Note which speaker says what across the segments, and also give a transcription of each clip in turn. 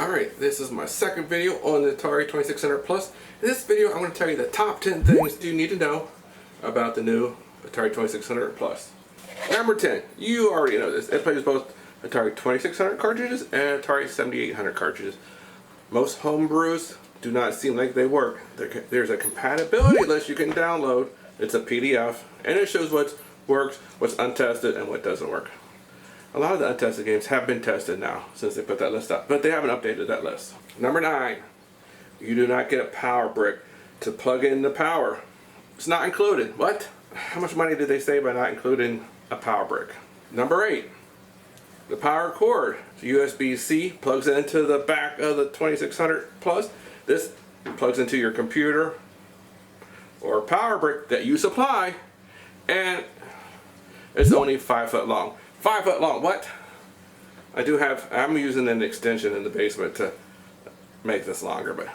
Speaker 1: Alright, this is my second video on the Atari 2600 Plus. In this video, I'm going to tell you the top 10 things you need to know about the new Atari 2600 Plus. Number 10, you already know this. It plays both Atari 2600 cartridges and Atari 7800 cartridges. Most homebrews do not seem like they work. There's a compatibility list you can download. It's a PDF, and it shows what works, what's untested, and what doesn't work. A lot of the untested games have been tested now since they put that list up, but they haven't updated that list. Number 9, you do not get a power brick to plug in the power. It's not included. What? How much money did they save by not including a power brick? Number 8, the power cord. USB-C plugs into the back of the 2600 Plus. This plugs into your computer or power brick that you supply, and it's only 5 foot long. 5 foot long, what? I'm using an extension in the basement to make this longer, but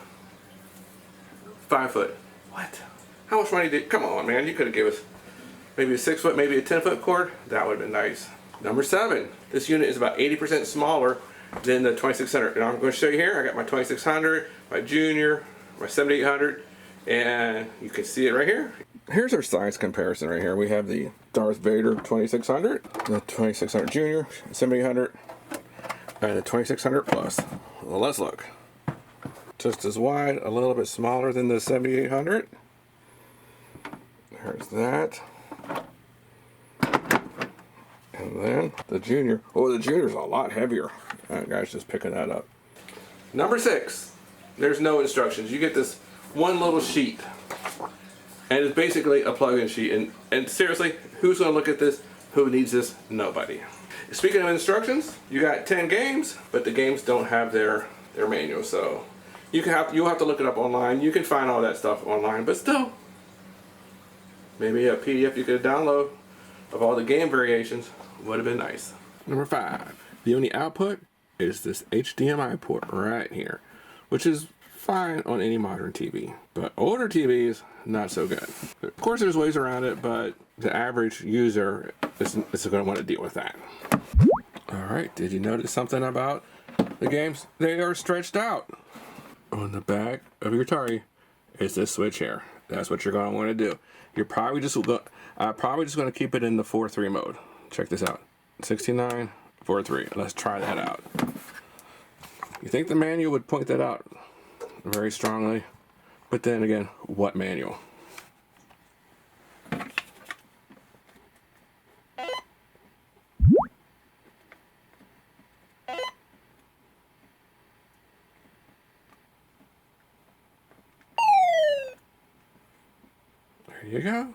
Speaker 1: 5 foot, what? How much money come on, man, you could have given us maybe a 6 foot, maybe a 10 foot cord. That would have been nice. Number 7, this unit is about 80% smaller than the 2600. And I'm going to show you here, I got my 2600, my Junior, my 7800, and you can see it right here. Here's our size comparison right here. We have the Darth Vader 2600, the 2600 Junior, 7800, and the 2600 Plus. Well, let's look. Just as wide, a little bit smaller than the 7800. There's that. And then the Junior. Oh, the Junior's a lot heavier. That guy's just picking that up. Number 6, there's no instructions. You get this one little sheet. And it's basically a plug-in sheet. And seriously, who's going to look at this? Who needs this? Nobody. Speaking of instructions, you got 10 games, but the games don't have their manual. So you'll have to look it up online. You can find all that stuff online, but still, maybe a PDF you could download of all the game variations would have been nice. Number 5, the only output is this HDMI port right here, which is fine on any modern TV, but older TVs, not so good. Of course, there's ways around it, but the average user is going to want to deal with that. Alright, did you notice something about the games? They are stretched out. On the back of your Atari is this switch here. That's what you're going to want to do. You're probably just going to keep it in the 4:3 mode. Check this out. 69, 4:3. Let's try that out. You think the manual would point that out very strongly, but then again, what manual? There you go.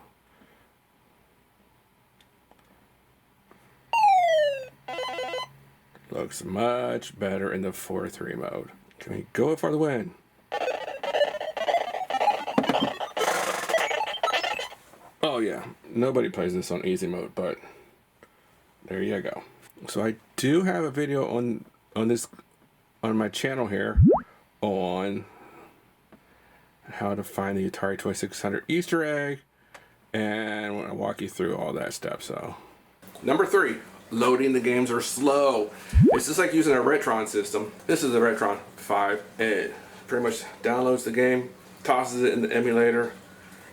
Speaker 1: Looks much better in the 4:3 mode. Can we go for the win? Oh yeah, nobody plays this on easy mode, but there you go. So I do have a video on my channel here on how to find the Atari 2600 Easter egg, and I want to walk you through all that stuff. So number 3, loading the games are slow. It's just like using a Retron system. This is a Retron 5. It pretty much downloads the game, tosses it in the emulator,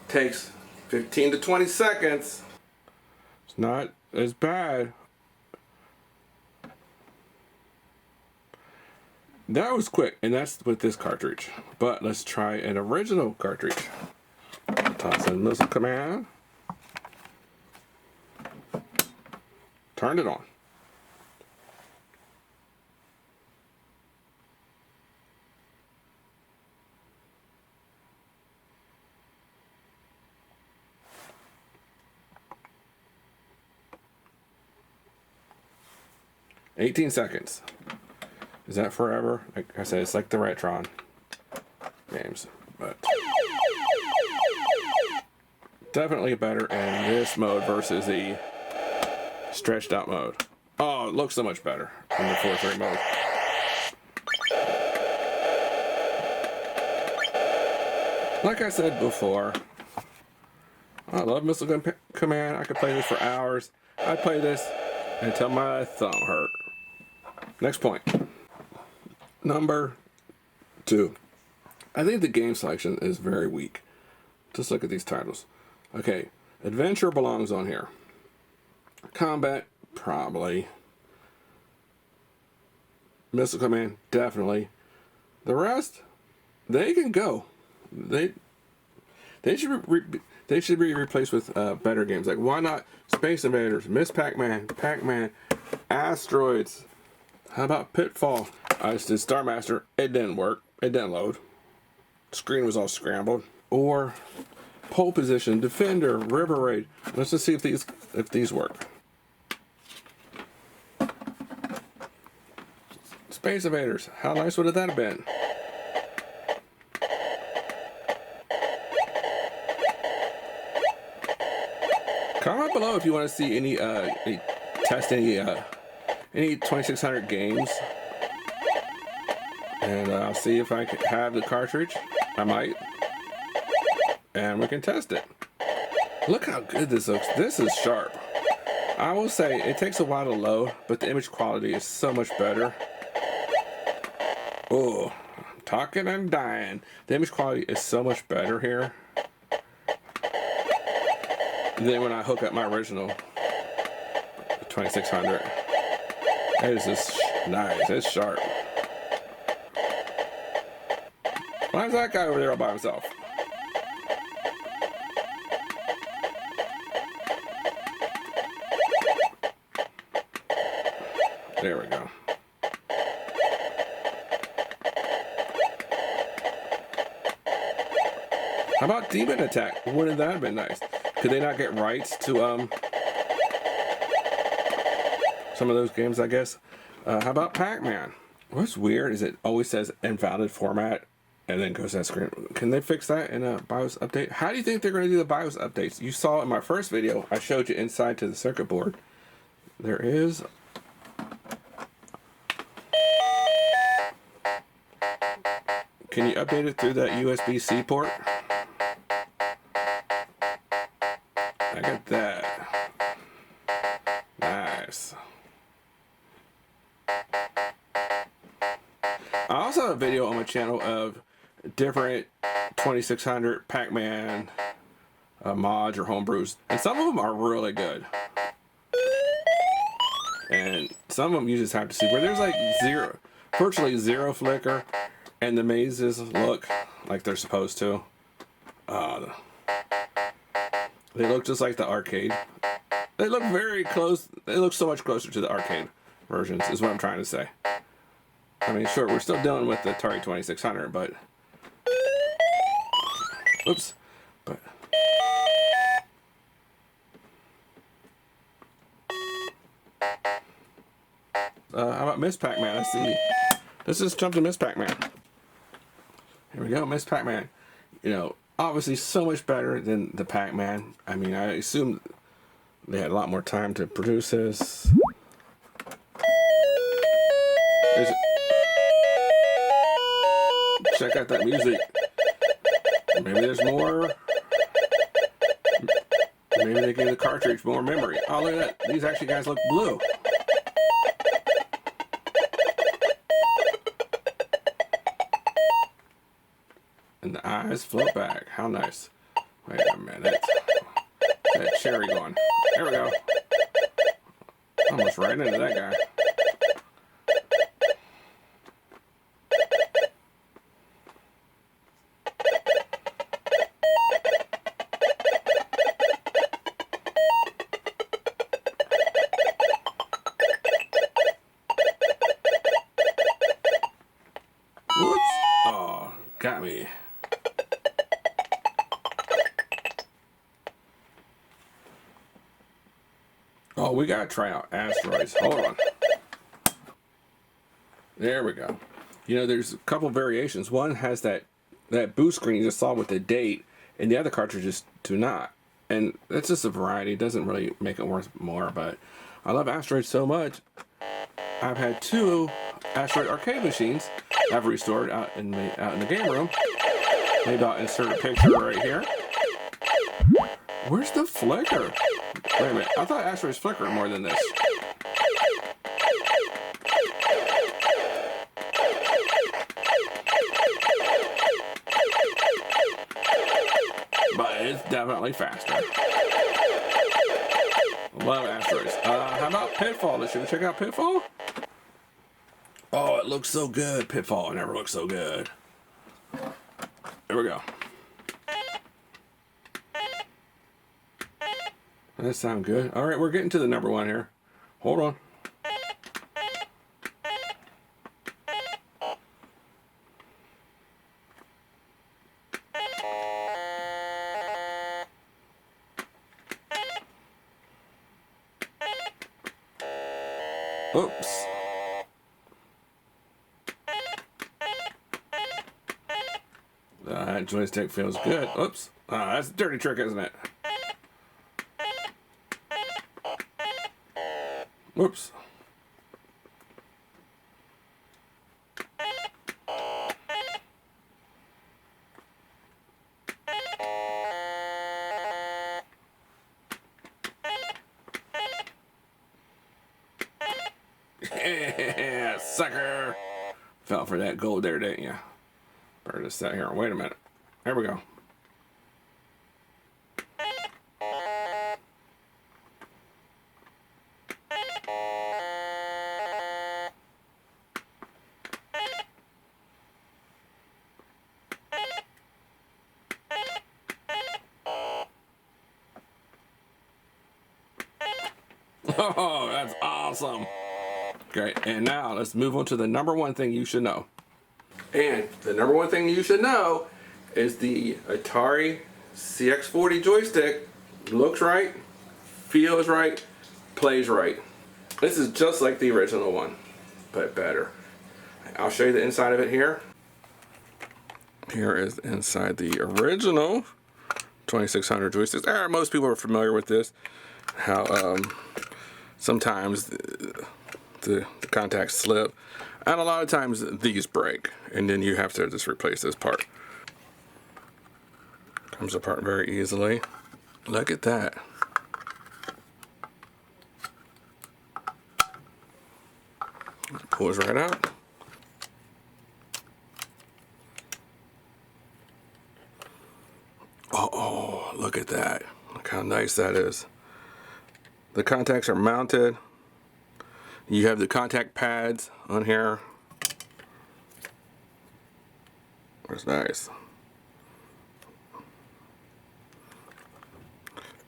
Speaker 1: takes 15 to 20 seconds. It's not as bad. That was quick, and that's with this cartridge. But let's try an original cartridge. Toss in missile command. Turn it on. "18 seconds. Is that forever? Like I said, it's like the Retron games, but definitely better in this mode versus the stretched out mode. Oh, it looks so much better in the 4:3 mode. Like I said before, I love Missile Command. I could play this for hours. I'd play this until my thumb hurt. Next point. Number 2. I think the game selection is very weak. Just look at these titles. Okay, Adventure belongs on here. Combat, probably. Missile Command, definitely. The rest, they can go. They should be replaced with better games. Like, why not Space Invaders, Miss Pac-Man, PacMan, Asteroids? How about Pitfall? I just did Star Master. It didn't work. It didn't load. Screen was all scrambled. Or Pole Position, Defender, River Raid. Let's just see if these work. Space Invaders. How nice would that have been? Comment below if you want to see any 2600 games, and I'll see if I can have the cartridge. I might, and we can test it. Look how good this looks. This is sharp. I will say it takes a while to load, but the image quality is so much better. Oh, I'm talking and dying. The image quality is so much better here than when I hook up my original 2600. It is just nice. It's sharp. Why is that guy over there all by himself? There we go. How about Demon Attack? Wouldn't that have been nice? Could they not get rights to some of those games, I guess? How about PacMan? What's weird is it always says invalid format and then goes to that screen. Can they fix that in a BIOS update? How do you think they're going to do the BIOS updates? You saw in my first video, I showed you inside to the circuit board. There is... Can you update it through that USB-C port? Look at that. Nice. I also have a video on my channel of different 2600 PacMan mods or homebrews, and some of them are really good. And some of them you just have to see where there's like virtually zero flicker, and the mazes look like they're supposed to. They look just like the arcade. They look very close. They look so much closer to the arcade versions, is what I'm trying to say. I mean, sure, we're still dealing with the Atari 2600, but... Oops. But... how about Miss Pac-Man? Let's see. Let's just jump to Miss Pac-Man. Here we go, Miss Pac-Man. You know, obviously so much better than the Pac-Man. I mean, I assume they had a lot more time to produce this. Check out that music. Maybe there's more. Maybe they gave the cartridge more memory. Oh, look at that. These actually guys look blue. And the eyes float back. How nice. Wait a minute. That cherry going. There we go. Almost right into that guy. Whoops. Oh, got me. Oh, we gotta try out Asteroids. Hold on. There we go. You know, there's a couple variations. One has that boost screen you just saw with the date, and the other cartridges do not. And that's just a variety. It doesn't really make it worth more, but I love Asteroid so much. I've had 2 Asteroid arcade machines I've restored out in the game room. Maybe I'll insert a picture right here. Where's the flicker? Wait a minute, I thought Asteroid's flickering more than this. it's definitely faster. Love Asteroids. How about Pitfall? Should we check out Pitfall? Oh, it looks so good. Pitfall never looks so good. Here we go. That sounds good. All right, we're getting to the number one here. Hold on. Oops. That joystick feels good. Oops. That's a dirty trick, isn't it? Whoops. Yeah, sucker. Fell for that gold there, didn't you? Better just sit here. Wait a minute. There we go. Oh, that's awesome. Great. And now let's move on to the number one thing you should know. And the number one thing you should know is the Atari CX40 joystick looks right, feels right, plays right. This is just like the original one, but better. I'll show you the inside of it here. Here is inside the original 2600 joysticks. Most people are familiar with this. How sometimes the contacts slip, and a lot of times these break, and then you have to just replace this part. Comes apart very easily. Look at that. Pulls right out. Oh, look at that. Look how nice that is. The contacts are mounted. You have the contact pads on here. That's nice.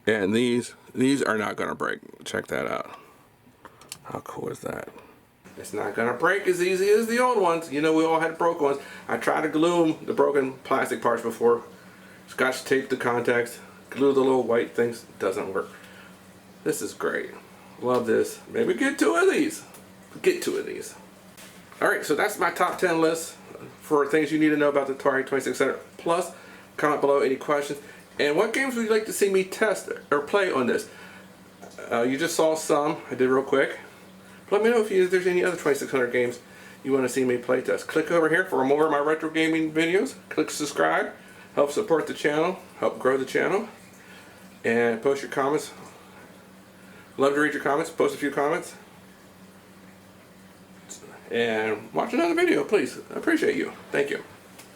Speaker 1: And these are not gonna break. Check that out. How cool is that? It's not gonna break as easy as the old ones. You know, we all had broke ones. I tried to glue the broken plastic parts before. Scotch tape the contacts, glue the little white things. Doesn't work. This is great. Love this. Maybe get two of these. Get two of these. Alright, so that's my top 10 list for things you need to know about the Atari 2600 Plus. Comment below any questions. And what games would you like to see me test or play on this? You just saw some. I did real quick. Let me know if there's any other 2600 games you want to see me play test. Click over here for more of my retro gaming videos. Click subscribe. Help support the channel. Help grow the channel. And post your comments. Love to read your comments. Post a few comments. And watch another video, please. I appreciate you. Thank you.